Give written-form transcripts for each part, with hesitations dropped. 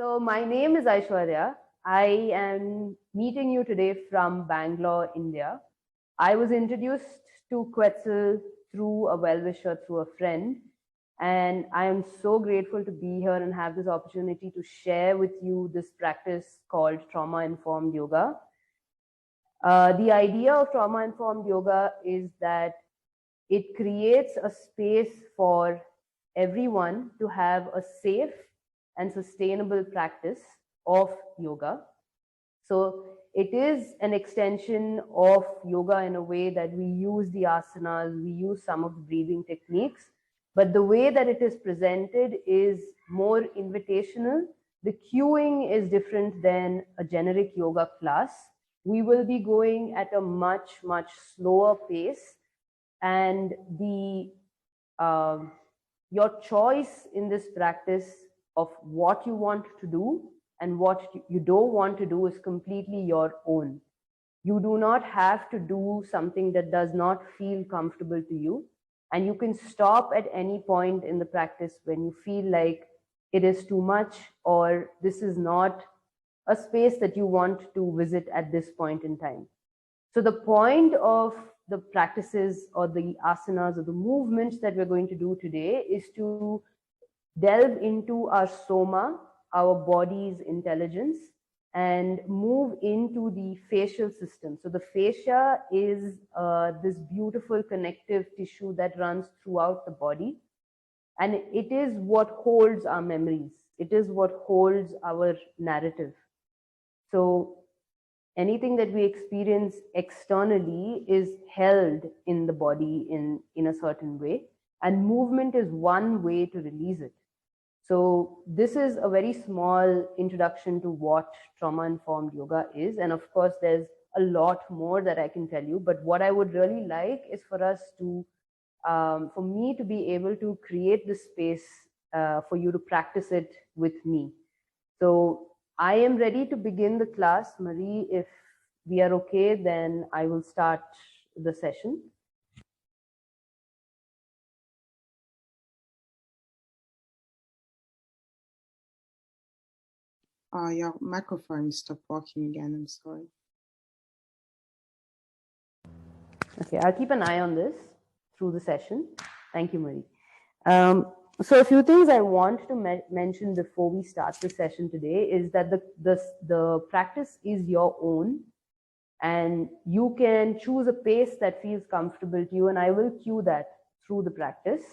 So my name is Aishwarya. I am meeting you today from Bangalore, India. I was introduced to Quetzal through a well-wisher, through a friend. And I am so grateful to be here and have this opportunity to share with you this practice called trauma-informed yoga. The idea of trauma-informed yoga is that it creates a space for everyone to have a safe and sustainable practice of yoga. So it is an extension of yoga in a way that we use the asanas, we use some of the breathing techniques, but the way that it is presented is more invitational. The cueing is different than a generic yoga class. We will be going at a much, much slower pace, and your choice in this practice of what you want to do and what you don't want to do is completely your own. You do not have to do something that does not feel comfortable to you, and you can stop at any point in the practice when you feel like it is too much or this is not a space that you want to visit at this point in time. So the point of the practices or the asanas or the movements that we're going to do today is to delve into our soma, our body's intelligence, and move into the facial system. So the fascia is this beautiful connective tissue that runs throughout the body, and it is what holds our memories. It is what holds our narrative. So anything that we experience externally is held in the body in a certain way, and movement is one way to release it. So this is a very small introduction to what trauma-informed yoga is. And of course, there's a lot more that I can tell you. But what I would really like is for us to, for me to be able to create this space for you to practice it with me. So I am ready to begin the class. Marie, if we are okay, then I will start the session. Your microphone stopped working again. I'm sorry. Okay, I'll keep an eye on this through the session. Thank you, Marie. So a few things I want to mention before we start the session today is that the practice is your own, and you can choose a pace that feels comfortable to you, and I will cue that through the practice.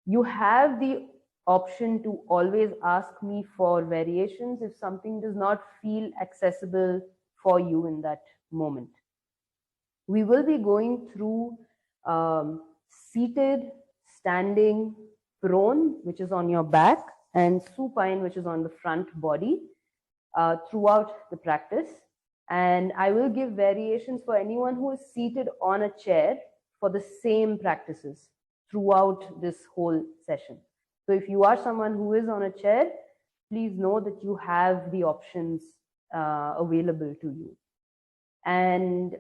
You have the option to always ask me for variations if something does not feel accessible for you in that moment. We will be going through seated, standing, prone, which is on your back, and supine, which is on the front body, throughout the practice. And I will give variations for anyone who is seated on a chair for the same practices throughout this whole session. So if you are someone who is on a chair, please know that you have the options available to you. And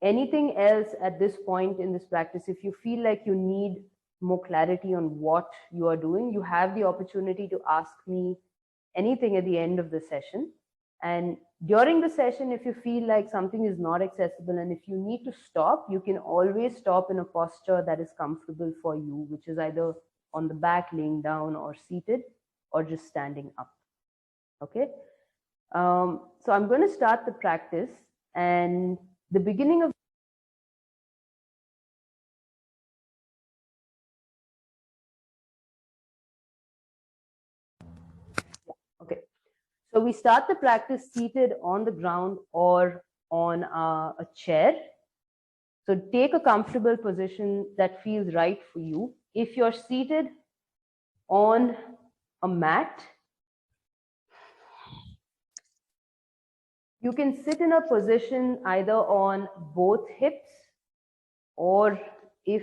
anything else at this point in this practice, if you feel like you need more clarity on what you are doing, you have the opportunity to ask me anything at the end of the session. And during the session, if you feel like something is not accessible and if you need to stop, you can always stop in a posture that is comfortable for you, which is either on the back, laying down, or seated, or just standing up. Okay. So I'm going to start the practice, and the beginning of okay. So we start the practice seated on the ground or on a chair. So take a comfortable position that feels right for you. If you're seated on a mat, you can sit in a position either on both hips, or if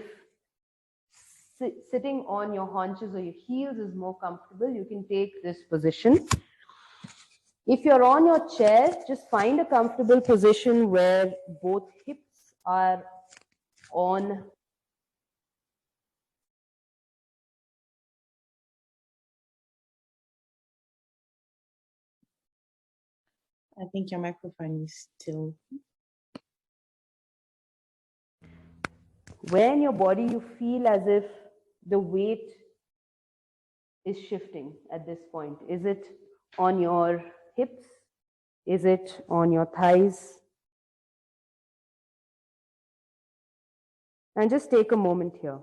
sitting on your haunches or your heels is more comfortable, you can take this position. If you're on your chair, just find a comfortable position where both hips are on I think your microphone is still. Where in your body you feel as if the weight is shifting at this point? Is it on your hips? Is it on your thighs? And just take a moment here.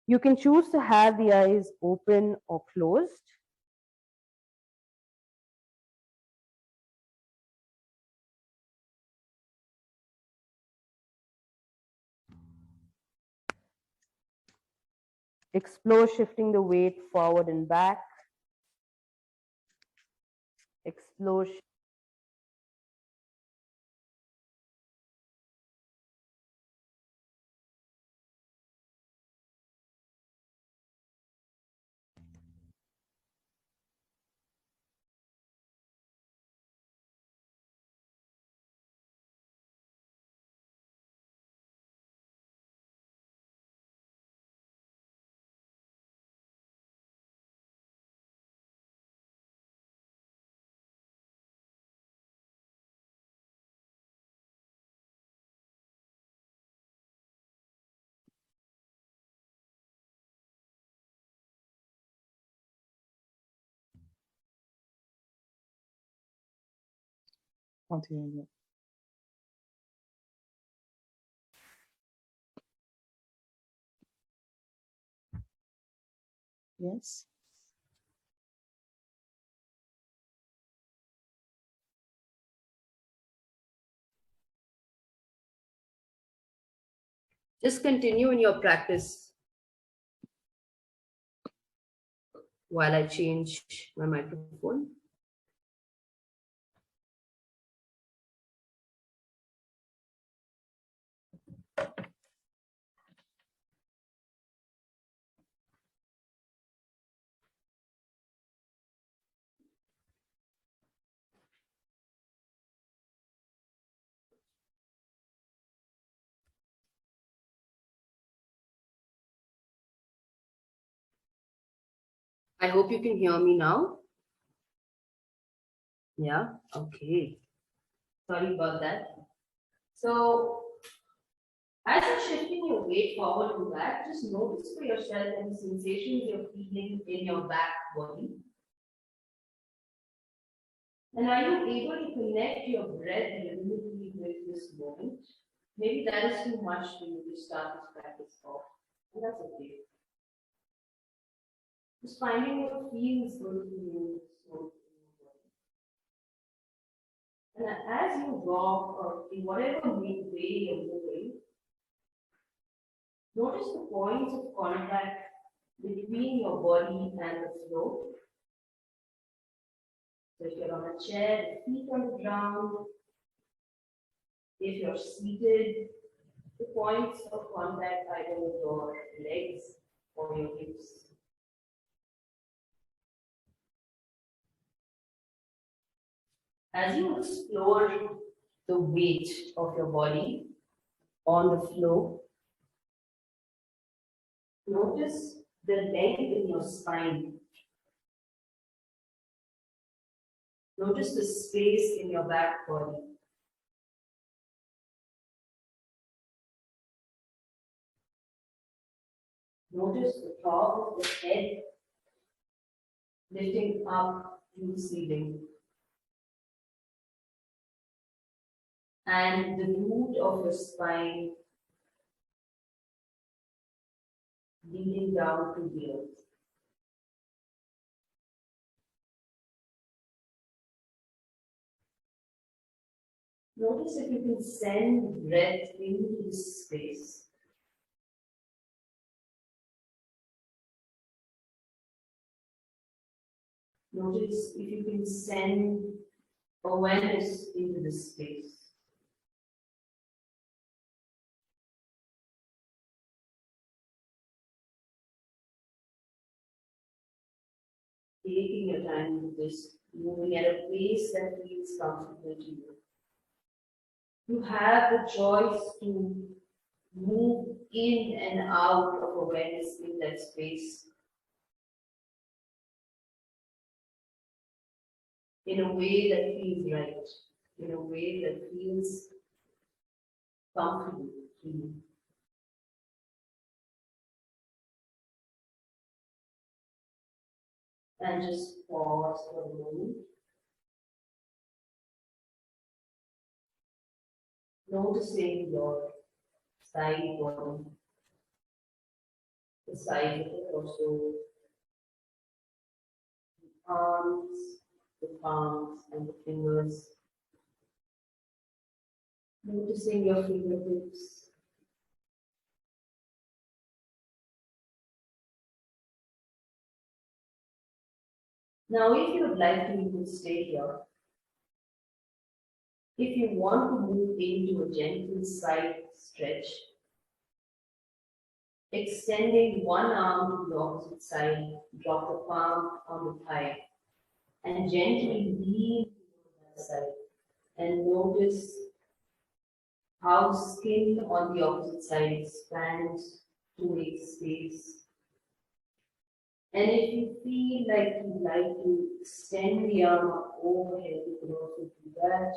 You can choose to have the eyes open or closed. Explore shifting the weight forward and back. Explore. Continue. Yes. Just continue in your practice while I change my microphone. I hope you can hear me now. Yeah, okay. Sorry about that. So, as you're shifting your weight forward and back, just notice for yourself any sensations you're feeling in your back body. And are you able to connect your breath rhythmically with this moment? Maybe that is too much for you to start this practice off. And that's okay. Just finding what feels good to you. And as you walk or in whatever way you're moving, notice the points of contact between your body and the floor. So if you're on a chair, the feet on the ground. If you're seated, the points of contact either with your legs or your hips. As you explore the weight of your body on the floor, notice the length in your spine. Notice the space in your back body. Notice the top of the head lifting up to the ceiling. And the root of your spine leading down to the earth. Notice if you can send breath into this space. Notice if you can send awareness into this space. Taking your time with this, moving at a pace that feels comfortable to you. You have the choice to move in and out of awareness in that space. in a way that feels right, in a way that feels comfortable to you. And just pause for a moment. Noticing your side body, the side of the torso, arms, the palms and the fingers. Noticing your fingertips. Now, if you would like to, you could stay here. If you want to move into a gentle side stretch, extending one arm to the opposite side, drop the palm on the thigh, and gently lean to that side. And notice how skin on the opposite side expands to make space. And if you feel like you'd like to extend the arm up overhead, you can also do that.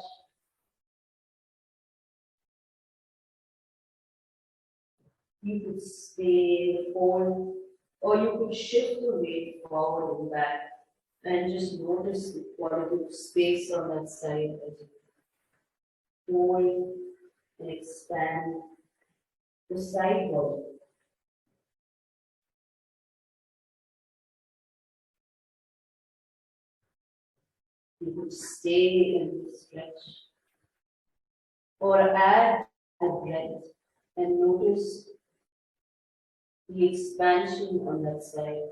You could stay in the fold, or you could shift the weight forward and back, and just notice the quality of space on that side as you fold and expand the side body. You could stay in the stretch, or add a breath and notice the expansion on that side.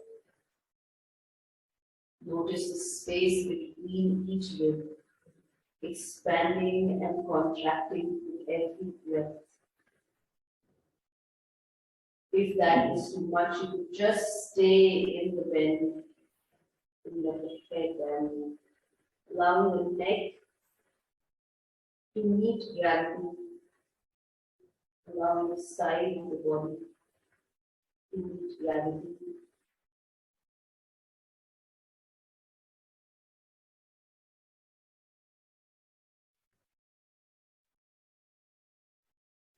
Notice the space between each rib, expanding and contracting with every breath. If that is too much, you could just stay in the bend, in the head, and allowing the neck to meet gravity, allowing the side of the body to meet gravity.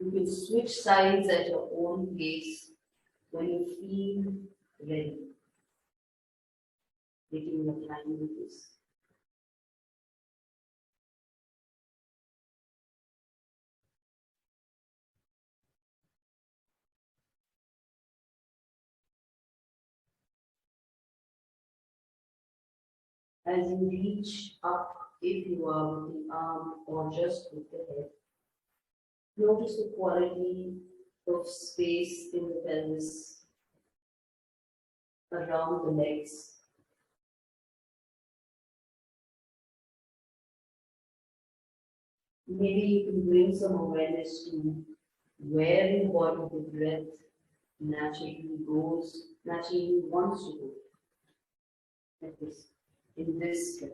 You can switch sides at your own pace when you feel ready. Taking your time with this. As you reach up, if you are with the arm or just with the head, notice the quality of space in the pelvis, around the legs. Maybe you can bring some awareness to where in the body the breath naturally goes, naturally wants to go. Like this, in this stretch.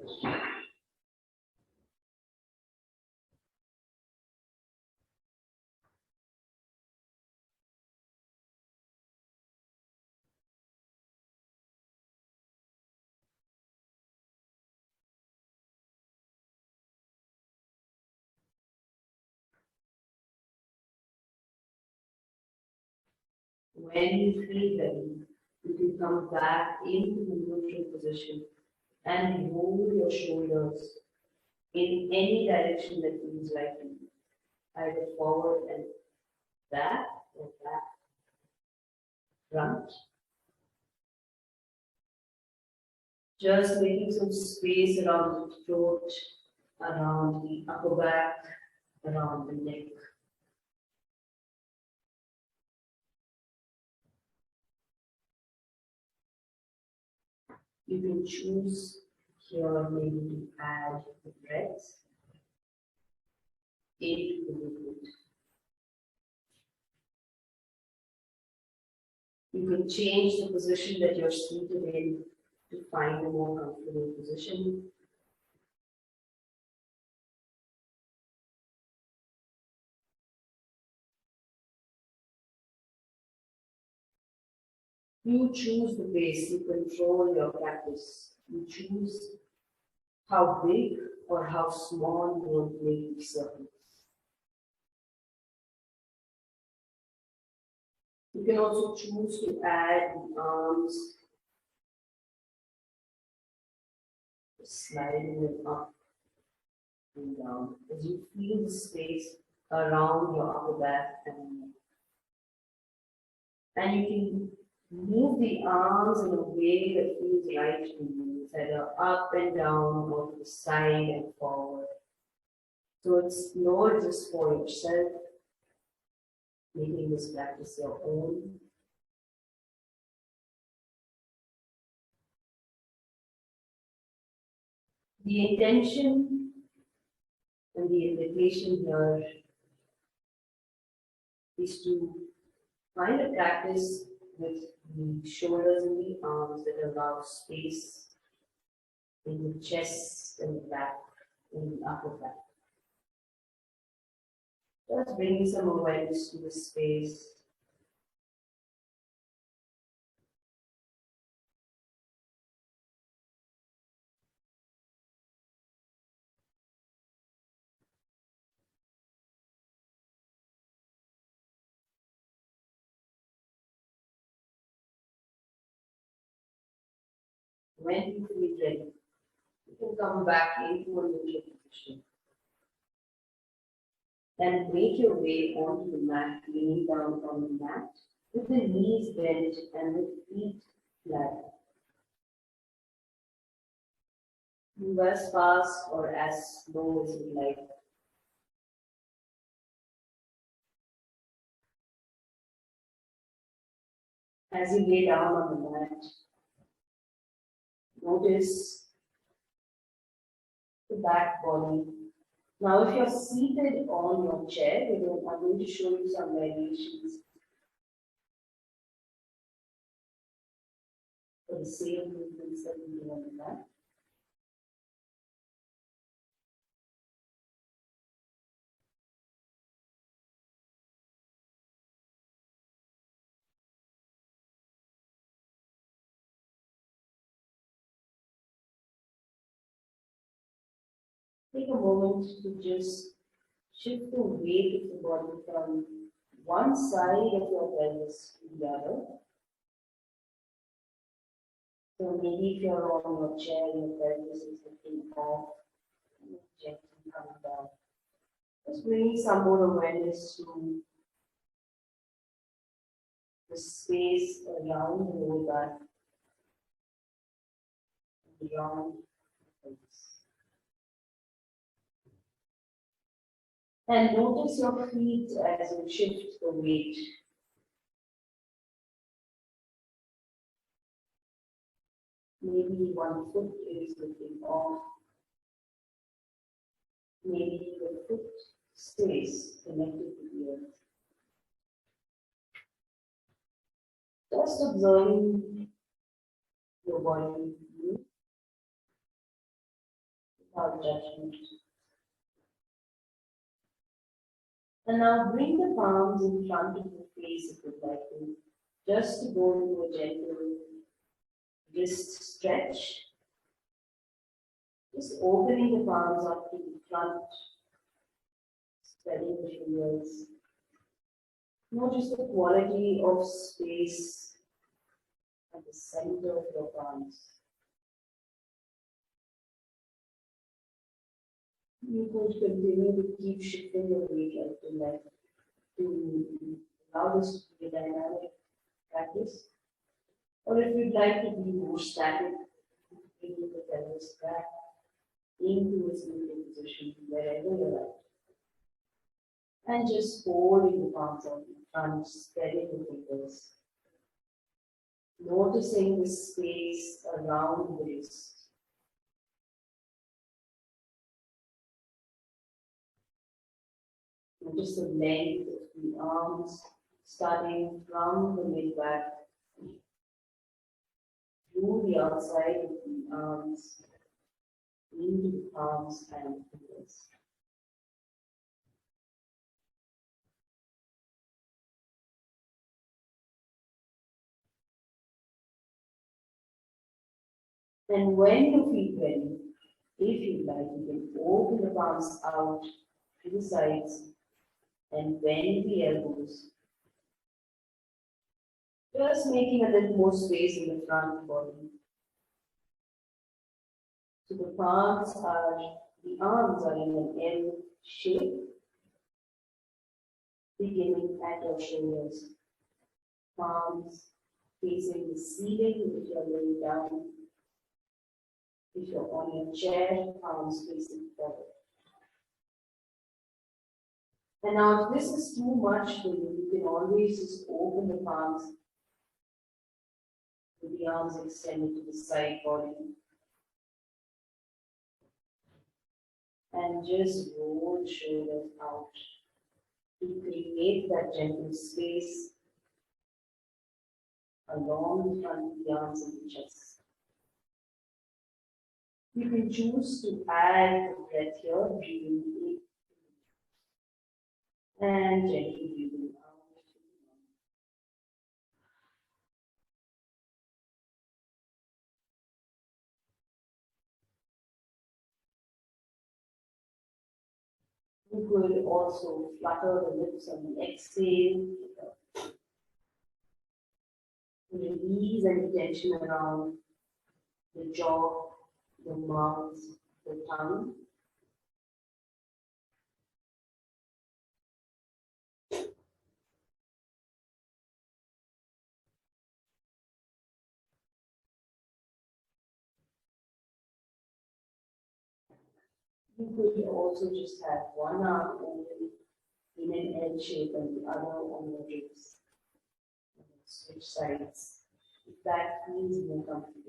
When you feel ready, you can come back into the neutral position and roll your shoulders in any direction that feels right to you, either forward and back or back, front. Just making some space around the throat, around the upper back, around the neck. You can choose here maybe to add the breath into the movement. You can change the position that you're seated in to find a more comfortable position. You choose the pace, you control your practice. You choose how big or how small you want to make the circle. You can also choose to add the arms, sliding them up and down as you feel the space around your upper back and neck. And you can move the arms in a way that feels right to you, either up and down or to the side and forward. So explore just for yourself, making this practice your own. The intention and the invitation here is to find a practice with the shoulders and the arms that allow space in the chest and the back and the upper back. Just bringing some awareness to the space. When you feel ready, you can come back into a neutral position and make your way onto the mat, leaning down on the mat with the knees bent and the feet flat. Move as fast or as slow as you like. As you lay down on the mat, notice the back body. Now, if you're seated on your chair, I'm going to show you some variations for the same movements that we do on the mat. Take a moment to just shift the weight of the body from one side of your pelvis to the other. So maybe if you're on your chair, your pelvis is lifting off and gently coming down. Just bringing some more awareness to the space around the lower back, beyond the pelvis. And notice your feet as you shift the weight. Maybe one foot is lifting off. Maybe the foot stays connected to the earth. Just observing your body move without judgment. And now bring the palms in front of the face if you'd like to, just to go into a gentle wrist stretch. Just opening the palms up to the front, spreading the fingers. Notice the quality of space at the center of your palms. You could continue to keep shifting your weight left to left to allow this to be a dynamic practice. Or if you'd like to be more static, bring the pelvis back into its neutral position wherever you're at. And just holding the palms out in front, spreading the fingers. Noticing the space around the wrist. Notice the length of the arms, starting from the mid-back, through the outside of the arms, into the palms and fingers. And when you feel ready, If you like, you can open the palms out to the sides and bend the elbows, just making a little more space in the front body. So the arms are in an L shape, beginning at your shoulders. Palms facing the ceiling if you're laying down. If you're on your chair, palms facing forward. And now, if this is too much for you, you can always just open the palms with the arms extended to the side body. And just roll the shoulders out to create that gentle space along the front of the arms and the chest. You can choose to add the breath here, breathing in and gently breathing out. You could also flutter the lips on the exhale, release any tension around the jaw, the mouth, the tongue. You could also just have one arm open in an L shape and the other on your ribs. Switch sides if that feels more comfortable.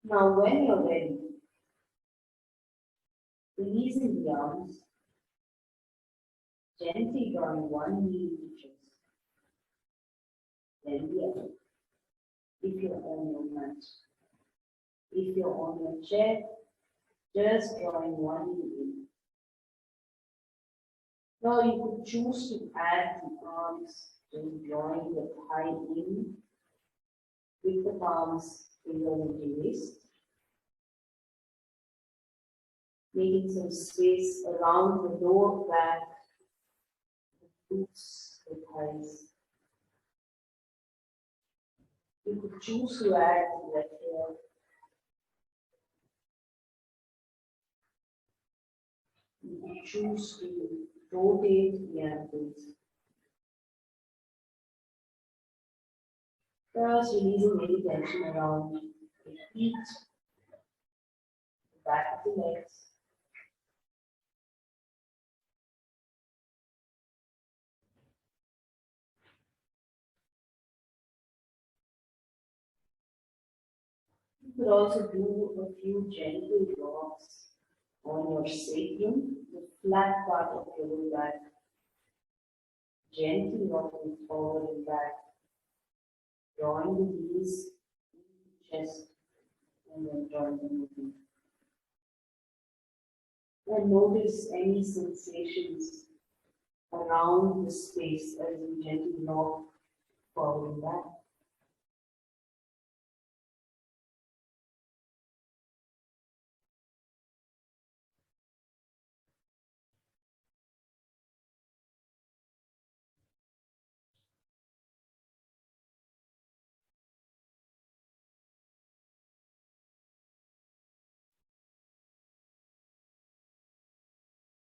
Now, when you're ready, releasing the arms, gently drawing one knee into chest, then the other. If you're on your mat, if you're on your chair, just drawing one knee in. Now you could choose to add the arms, just drawing the thigh in with the palms finger into the waist, making some space around the lower back, the glutes, the thighs. You could choose to add the breath here. You could choose to rotate the ankles. First, releasing any tension around the feet, the back of the legs. You could also do a few gentle rocks on your sacrum, the flat part of your lower back, gently rocking forward and back, drawing the knees into the chest, and then drawing the movement. And notice any sensations around the space as you gently rock forward and back.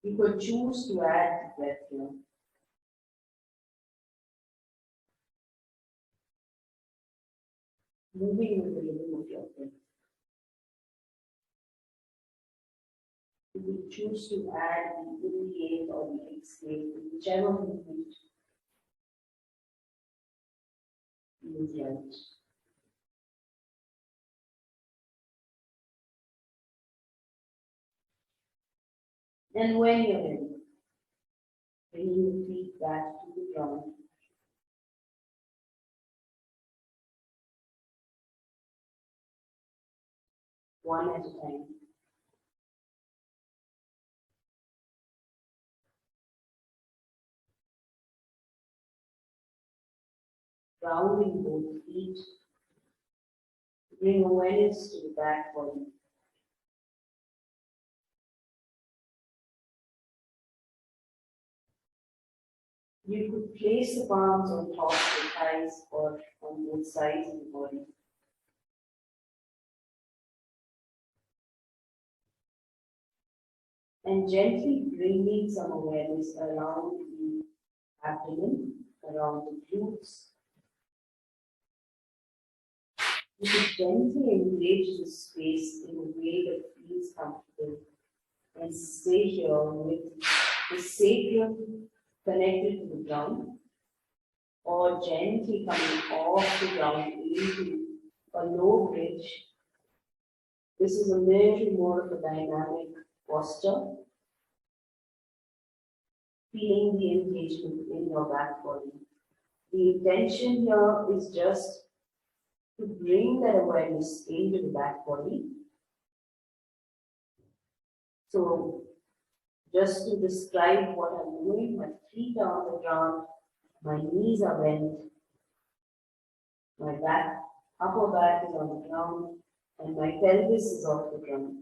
You could choose to add the breath here. Moving with the rhythm of your breath. You could choose to add the inhale or the exhale, whichever movement feels right. And when you're ready, bringing the feet back to the ground. One at a time. Grounding both feet. Bring awareness to the back body. You could place the palms on top of the thighs or on both sides of the body. And gently bringing some awareness around the abdomen, around the glutes. You could gently engage this space in a way that feels comfortable and stay here with the sacrum connected to the ground, or gently coming off the ground into a low bridge. This is a little more of a dynamic posture, feeling the engagement in your back body. The intention here is just to bring that awareness into the back body. So, just to describe what I'm doing, my feet are on the ground, my knees are bent, my back, upper back is on the ground, and my pelvis is off the ground.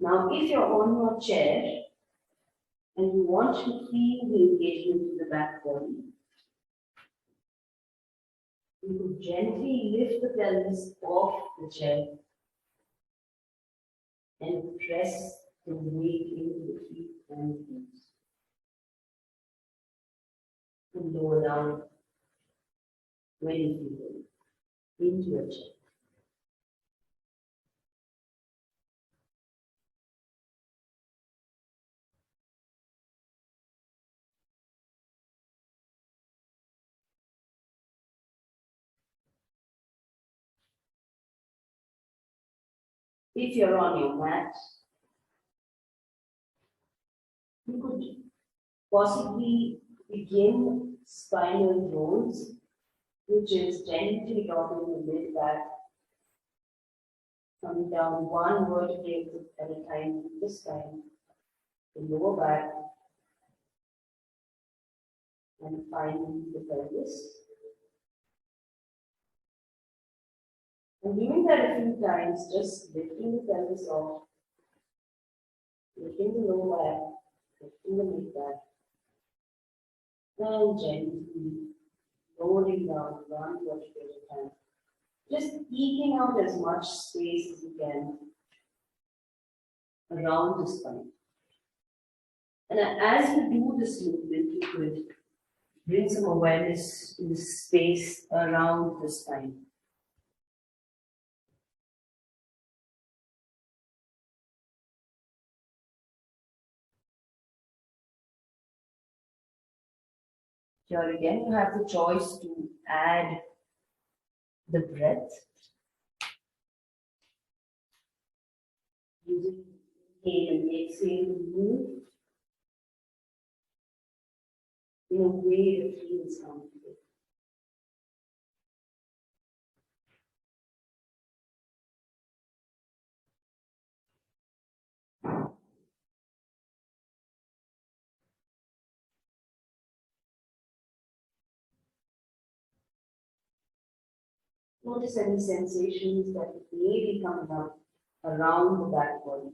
Now, if you're on your chair and you want to feel the engagement in the back body, you could gently lift the pelvis off the chair and press the weight into the feet and glutes. And lower down when you feel it into your chair. If you're on your mat, you could possibly begin spinal rolls, which is gently dropping the mid back, coming down one vertebrae at a time with the spine, the lower back, and finally the pelvis. And doing that a few times, just lifting the pelvis off, lifting the lower back, lifting the mid back, and gently lowering down one vertebrae at a time. Just eking out as much space as you can around the spine. And as you do this movement, you could bring some awareness to the space around the spine. Here again, you have the choice to add the breath using inhale and exhale to move in a way that feels comfortable. Notice any sensations that may be coming up around the back body.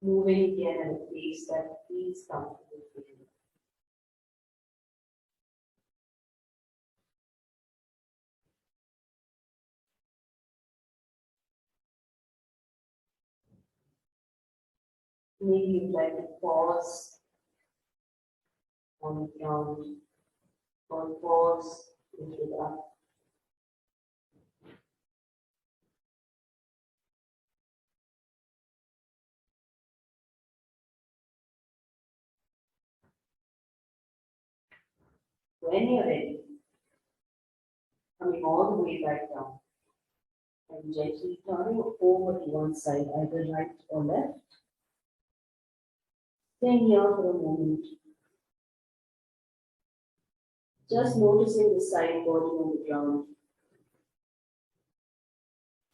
Moving again at a pace that feels comfortable for you. Maybe you'd like to pause on the ground or pause, lift it up. When you're ready, coming all the way back down and gently turning over to one side, either right or left. Staying here for a moment. Just noticing the side body on the ground.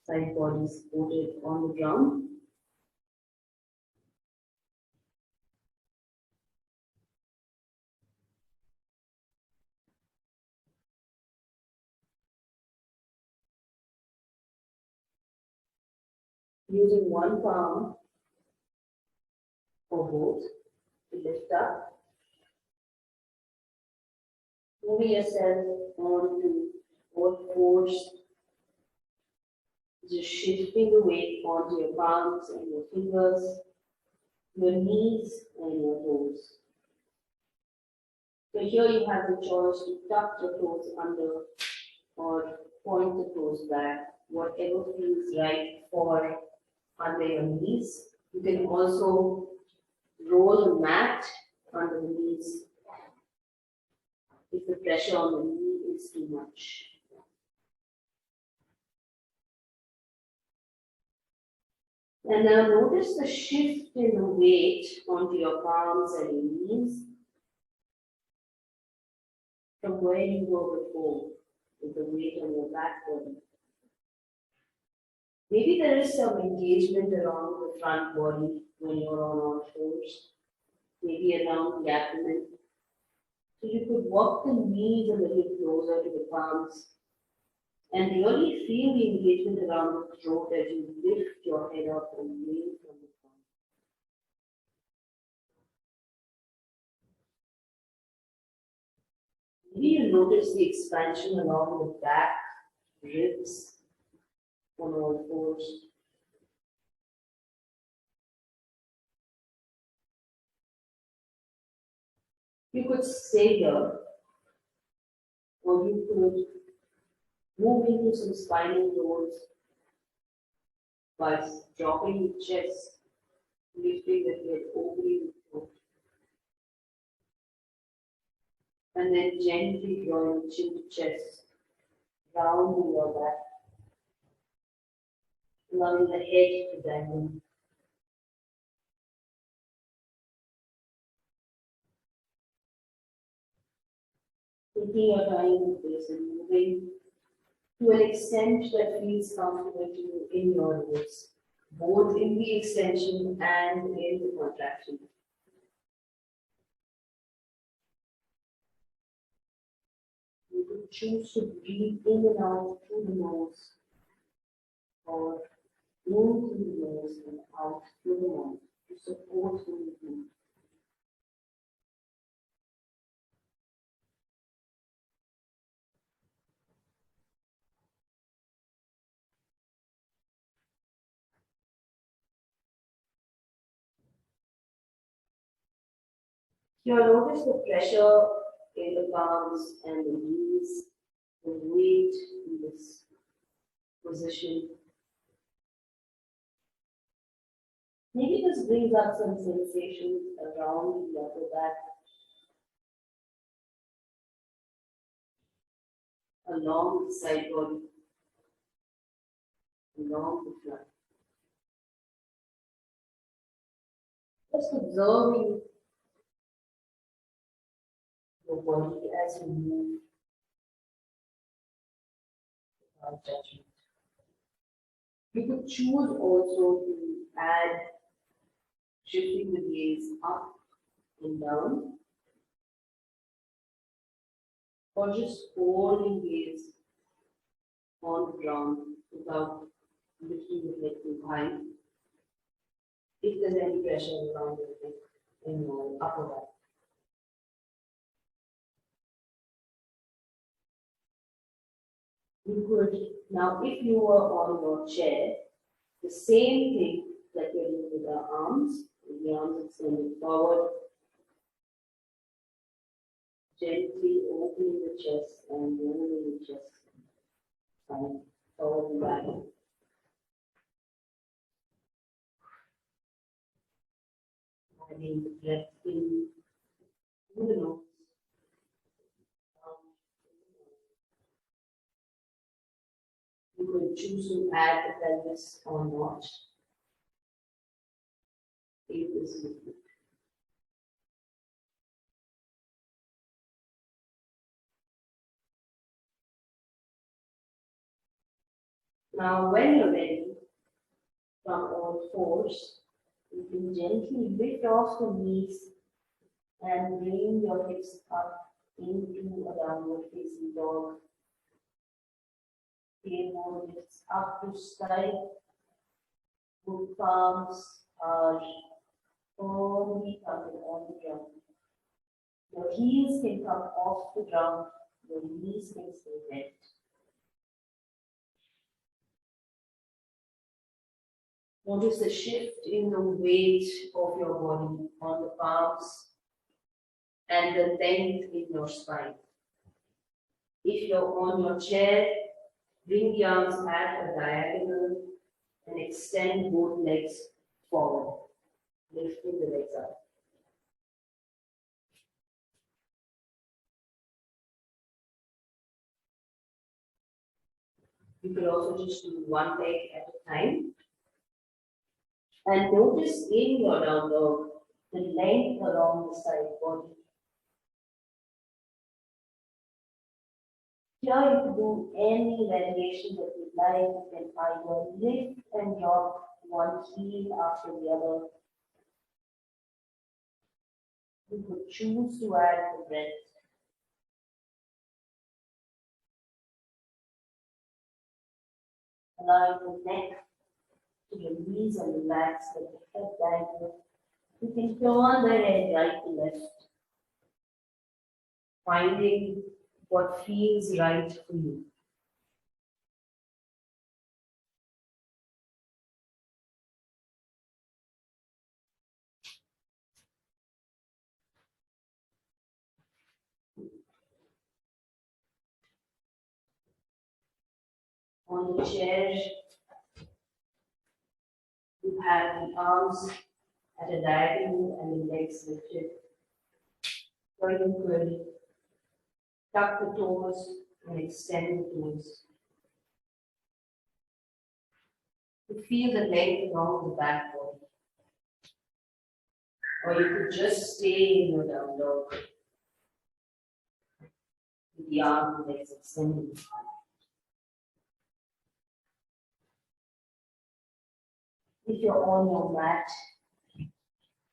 Side body supported on the ground. Using one palm or both to lift up. Moving yourself onto both fours, just shifting the weight onto your palms and your fingers, your knees and your toes. So here you have the choice to tuck the toes under or point the toes back, whatever feels right for under your knees. You can also roll the mat under the knees if the pressure on the knee is too much. And now notice the shift in the weight onto your palms and your knees from where you were before, with the weight on your back body. Maybe there is some engagement around the front body when you're on all fours, maybe around the abdomen. So you could walk the knees a little closer to the palms and really feel the engagement around the throat as you lift your head up and away from the palm. Maybe you notice the expansion along the back, ribs, on all fours. You could stay here, or you could move into some spinal rolls by dropping the chest, lifting the head, opening the throat, and then gently drawing the chin to chest, rounding your back, allowing the head to dangle. Taking your time with this and moving to an extent that feels comfortable to you in your ribs, both in the extension and in the contraction. You could choose to breathe in and out through the nose, or in through the nose and out through the mouth to support the movement. You'll notice the pressure in the palms and the knees, the weight in this position. Maybe this brings up some sensations around the upper back, along the side body, along the front. Just observing your body as you move without judgment. You could choose also to add shifting the gaze up and down, or just holding gaze on the ground without lifting the head too high. If there's any pressure around the neck in your upper back. You could, now if you were on your chair, the same thing that we're doing with our arms, with the arms extended forward, gently opening the chest and rolling the chest side forward and back. Adding the breath in through the nose. You could choose to add the pelvis or not. It is movement. Now, when you're ready, from all fours, you can gently lift off the knees and bring your hips up into a downward facing dog. Tailbone lifts up to sky. Both palms are firmly covered on the ground. Your heels can come off the ground. Your knees can stay bent. Notice the shift in the weight of your body on the palms and the length in your spine. If you're on your chair, bring the arms at a diagonal and extend both legs forward, lifting the legs up. You could also just do one leg at a time. And notice in your down dog the length along the side body. Here you can do any variation that you like. You can either lift and drop one heel after the other. You could choose to add the breath. Allow the neck to release and relax, let the head down. You can turn the head right to left, finding what feels right for you. On the chair, you have the arms at a diagonal and the legs lifted. Or you could tuck the toes and extend the toes. You feel the length along the back body. Or you could just stay in your down dog with the arms and legs extended. If you're on your mat,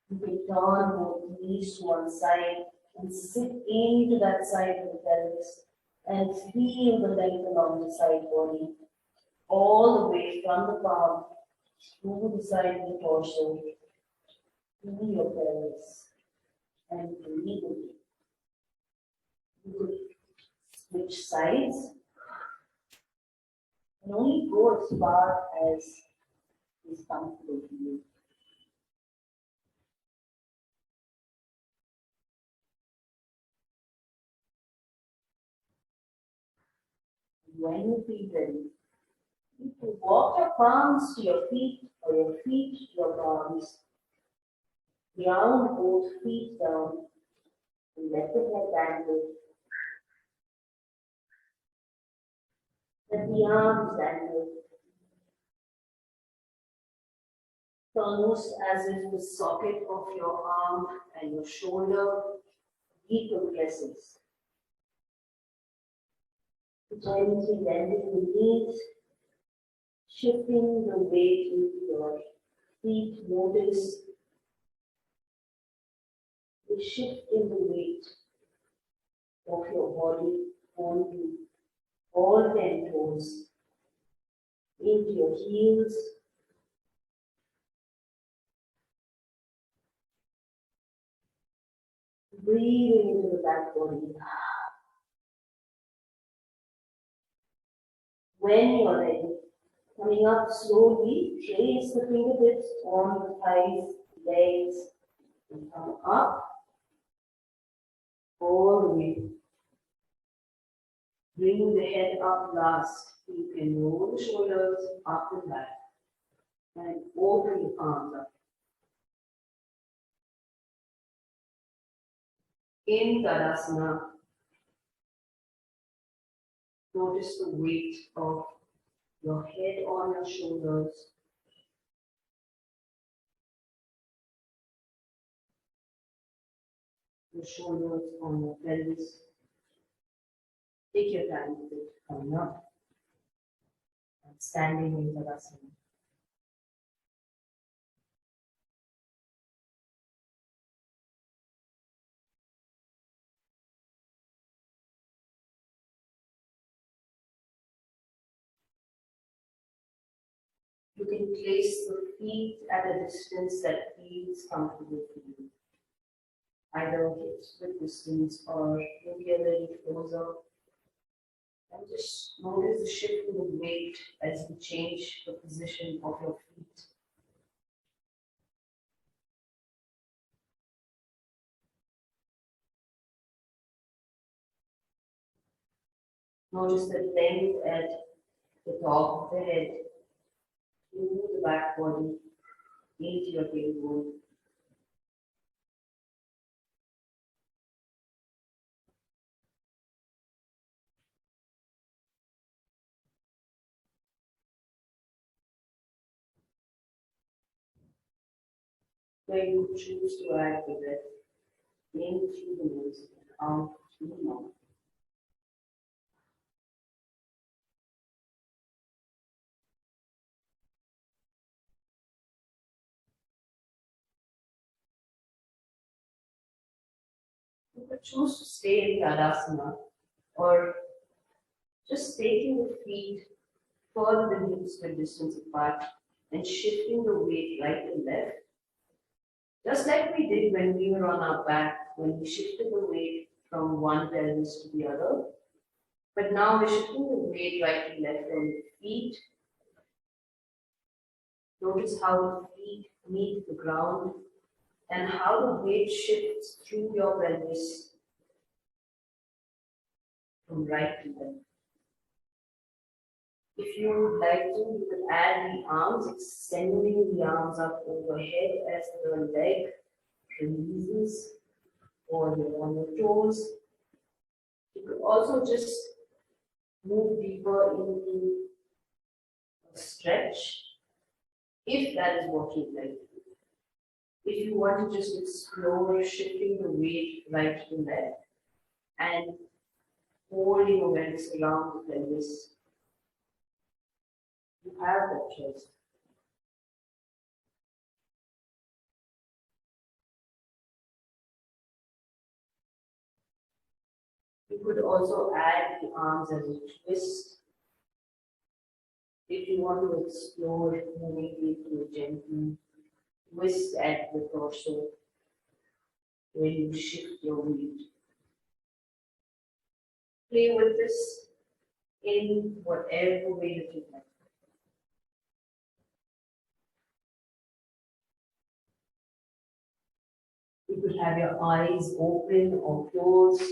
you can turn both knees to one side and sit into that side of the pelvis and feel the length along the side body, all the way from the palm through the side of the torso to your pelvis and breathe in. You could switch sides and only go as far as is comfortable for you. When you feel ready, you can walk your palms to your feet or your feet to your palms. Ground both feet down and let the head dangle. Let the arms dangle. So almost as if the socket of your arm and your shoulder decompresses. Gently bending the knees, shifting the weight into your feet. Notice the shift in the weight of your body onto all 10 toes, into your heels, breathing into the back body. When you're ready, coming up slowly, trace the fingertips on the thighs, legs, and come up all the way. Bring the head up last. You can roll the shoulders up and back and open the palms up. In Tadasana, notice the weight of your head on your shoulders. Your shoulders on your pelvis. Take your time with it, coming up and standing in Tadasana. You can place the feet at a distance that feels comfortable for you. Either hips with distance or maybe a little closer. And just notice the shift in the weight as you change the position of your feet. Notice the length at the top of the head. Move the back body into your tailbone. Where you choose to add the breath in through the nose and out through the mouth. You could choose to stay in Tadasana or just taking the feet further than hips with distance apart and shifting the weight right and left. Just like we did when we were on our back, when we shifted the weight from one pelvis to the other. But now we're shifting the weight right and left on the feet. Notice how the feet meet the ground and how the weight shifts through your pelvis from right to left. If you would like to, you could add the arms, extending the arms up overhead as the leg releases or you're on your toes. You could also just move deeper into a stretch if that is what you'd like to do. If you want to just explore shifting the weight right to left and holding awareness around the pelvis, you have that choice. You could also add the arms as a twist. If you want to explore moving into a gentle twist at the torso, where you shift your weight. Play with this in whatever way that you like. You could have your eyes open or closed.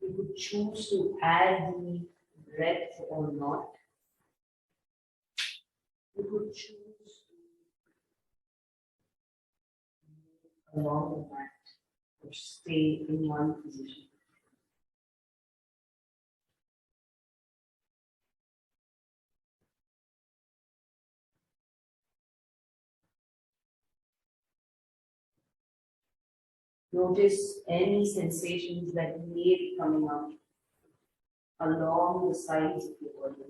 You could choose to add the breath or not. You could choose to move along the mat or stay in one position. Notice any sensations that may be coming out along the sides of your body,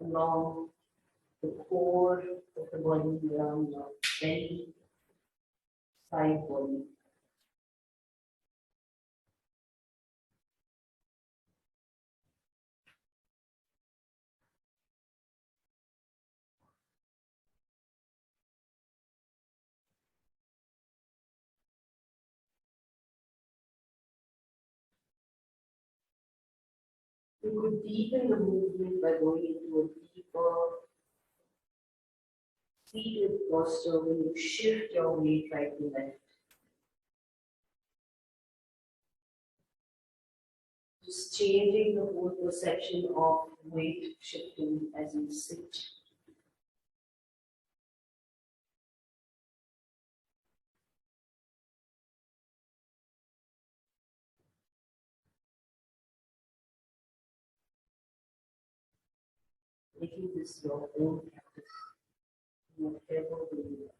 along the core of the body, around your belly, side body. You could deepen the movement by going into a deeper seated posture when you shift your weight right to left. Just changing the whole perception of weight shifting as you sit. Making this your own practice, whatever way you like.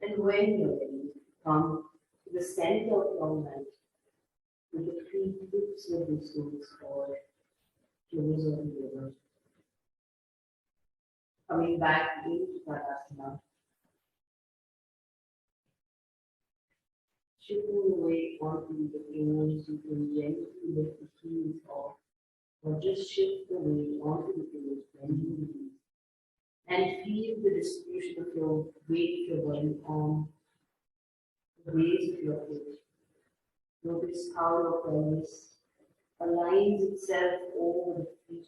And when you're ready, come to the center of your mat with the feet tips of the toes or toes of the river. Coming back into Tadasana, shifting away onto the toes, you can gently lift the heels off or just shift the weight onto the toes, bending the knees. And feel the distribution of your weight of your body on the base of your foot. Notice how your pelvis aligns itself over the feet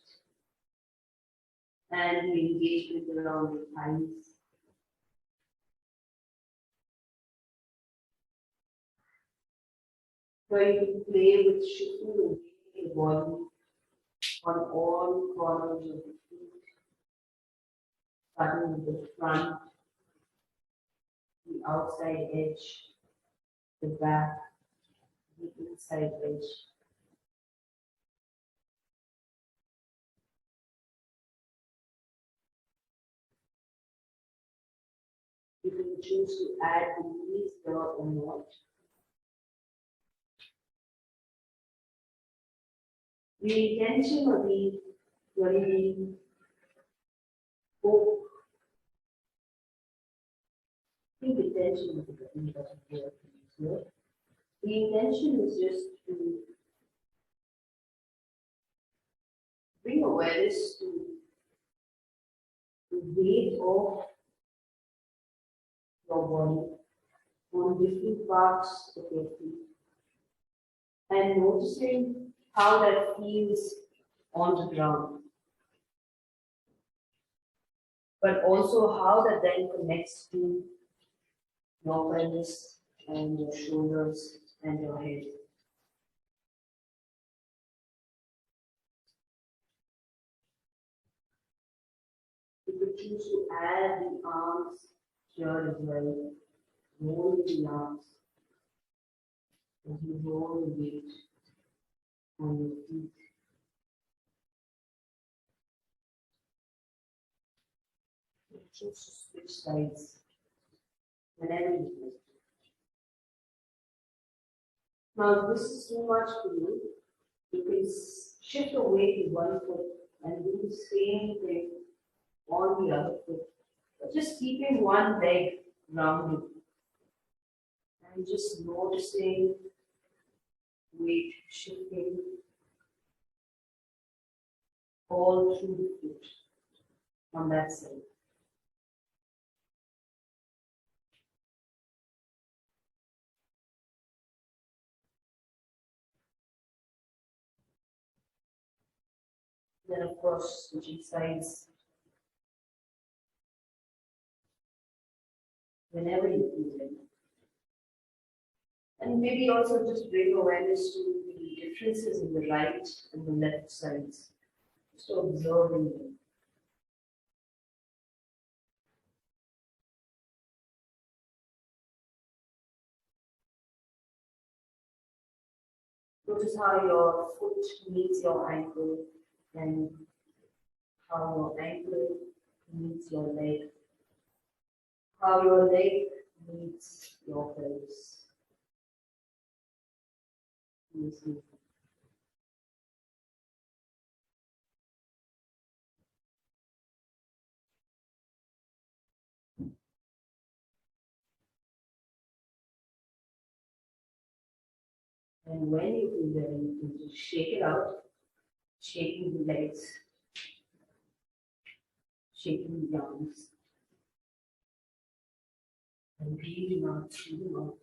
and the engagement around the thighs. Try to play with shifting the weight of the body on all corners of the feet, starting with the front, the outside edge, the back, the inside edge. You can choose to add the knees here or not. The intention of the very hope, the intention of the body doesn't work here. The intention is just to bring awareness to the weight of your body on different parts of your feet and noticing how that feels on the ground, but also how that then connects to your pelvis and your shoulders and your head. You could choose to add the arms here as well, roll the arms as you roll the weight on your feet. Choose to switch sides whenever you wish. Now, if this is too much for you, you can shift away to one foot and do the same thing on the other foot, but just keeping one leg rounded and just noticing weight shifting all through the foot on that side. Then, of course, switching sides whenever you feel it. And maybe also just bring awareness to the differences in the right and the left sides. Just observing them. Notice how your foot meets your ankle and how your ankle meets your leg. How your leg meets your pelvis. And when you feel ready, you can just shake it out, shaking the legs, shaking the arms, and breathing out through the mouth.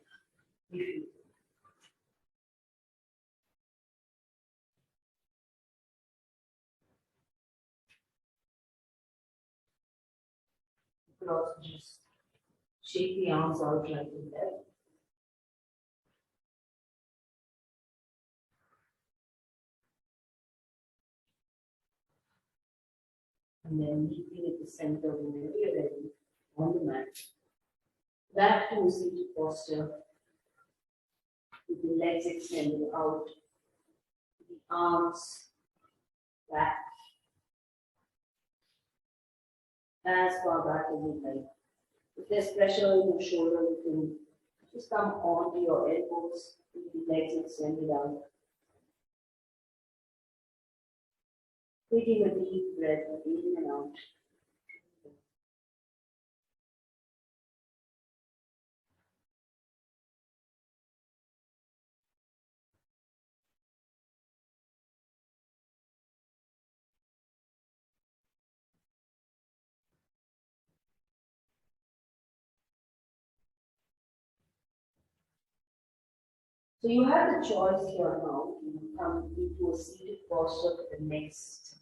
You could also just shake the arms out like that. And then keeping at the center whenever you're ready on the mat. Back to a seated posture with the legs extended out, the arms back, as far back as you like. If there's pressure in your shoulder, you can just come onto your elbows, keep the legs extended out. Taking a deep breath in and out. So you have the choice here now to come into a seated posture for the next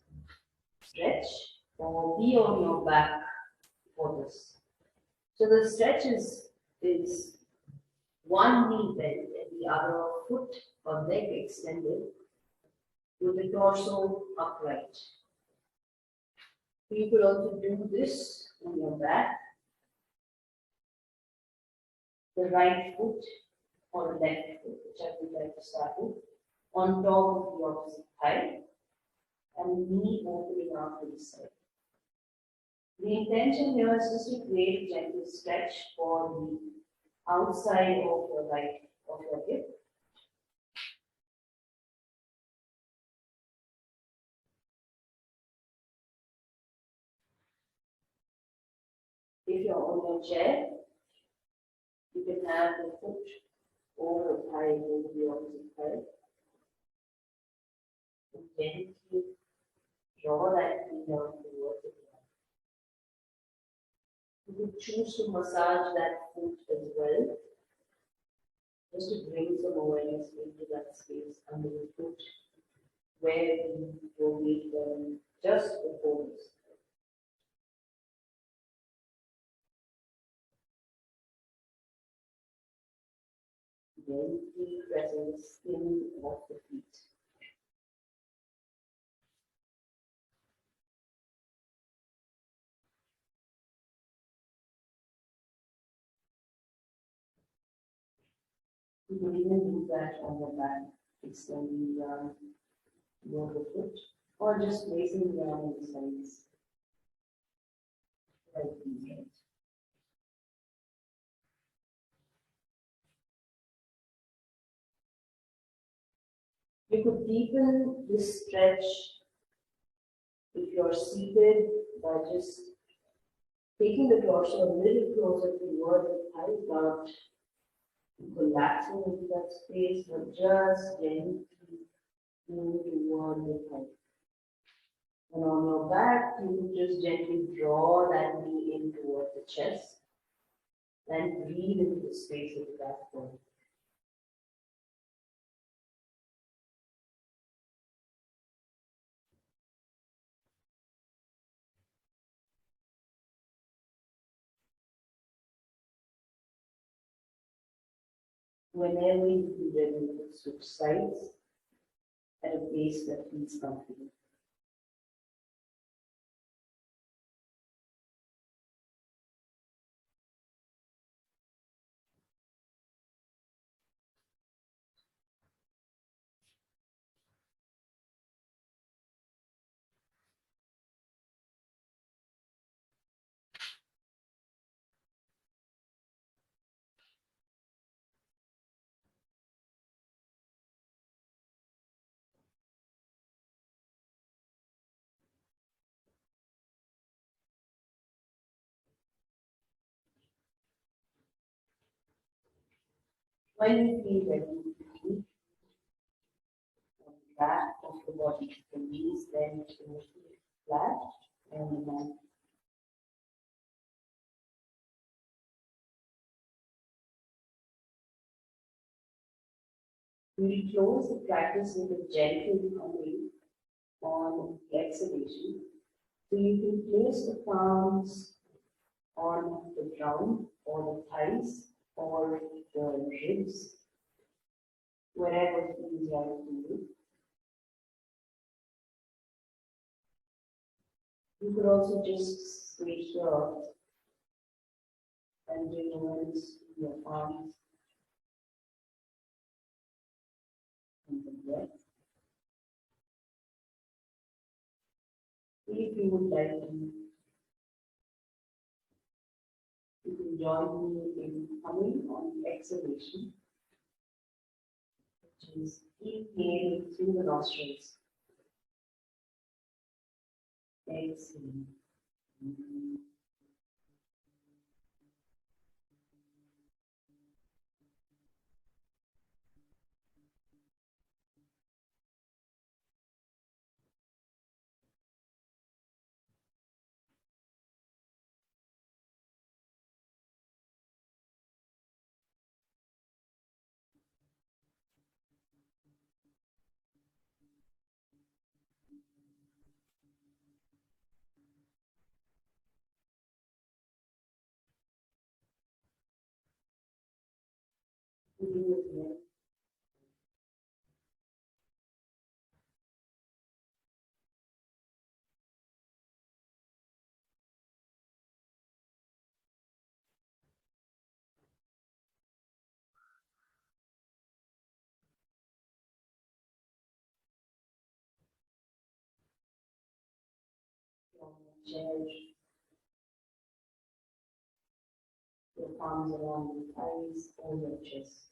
stretch or be on your back for this. So the stretch is one knee bent and the other foot or leg extended with the torso upright. You could also do this on your back, the right foot or the left foot, whichever you like to start with, on top of the opposite thigh, and knee opening out to the side. The intention here is just to create a gentle stretch for the outside of your right of your hip. If you're on your chair, you can have the foot over the thigh over the opposite thigh. And gently draw that knee down towards the ground. You could choose to massage that foot as well, just to bring some awareness into that space under the foot where you will meet them just before this. Gently pressing the skin of the feet. You can even do that on the back, extending the arm over the foot, or just placing the arm on the sides. Like these. You could deepen this stretch if you're seated by just taking the torso a little closer toward the thighs, not collapsing into that space, but just gently move toward the thighs. And on your back, you can just gently draw that knee in towards the chest and breathe into the space of the backbone. Whenever you feel ready, you can switch sides at a pace that feels comfortable. When you feel ready, you on the back of the body, the knees then to flat and then we close the practice with a gentle humming on the exhalation. So you can place the palms on the ground or the thighs or the ribs, wherever feels right to you. You could also just stay here and bring awareness to your palms and the breath. If you would like to, you can join me in humming on the exhalation, which is inhaling through the nostrils, exhaling. We do it again. Chair, your palms around your thighs or your chest.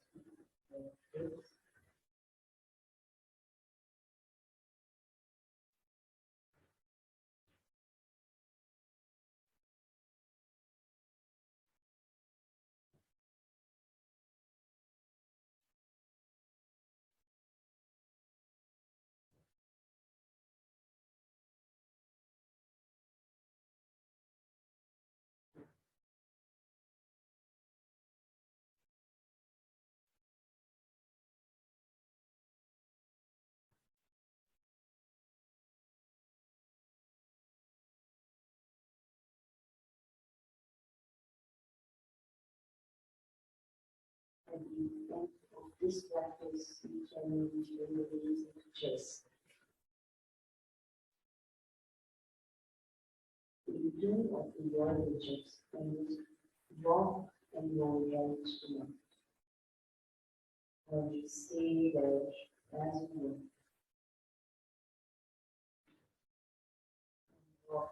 At the end of this practice, you can bring the knees into chest. If you do or enjoy the chest, and walk and roll right to left. Or you stay there as you move. Walk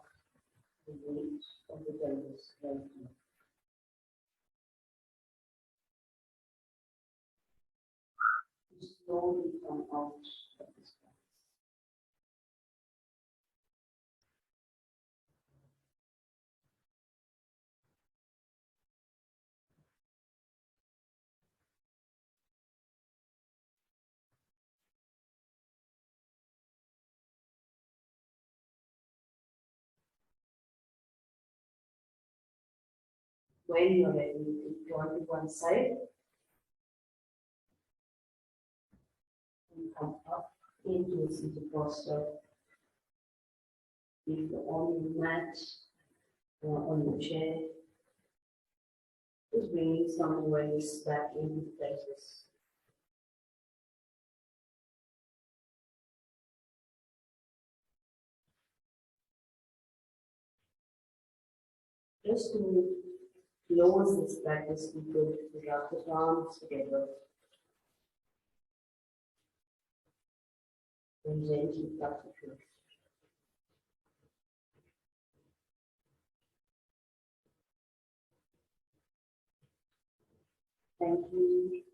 the weight of the pelvis right to left. You slowly come out of this practice. When you're ready, you turn to one side and come up into a seated posture. If you're on your mat or on your chair, just bringing some awareness back into the pelvis. Just to close this practice, we could rub the palms together and gently touch the floor. Thank you.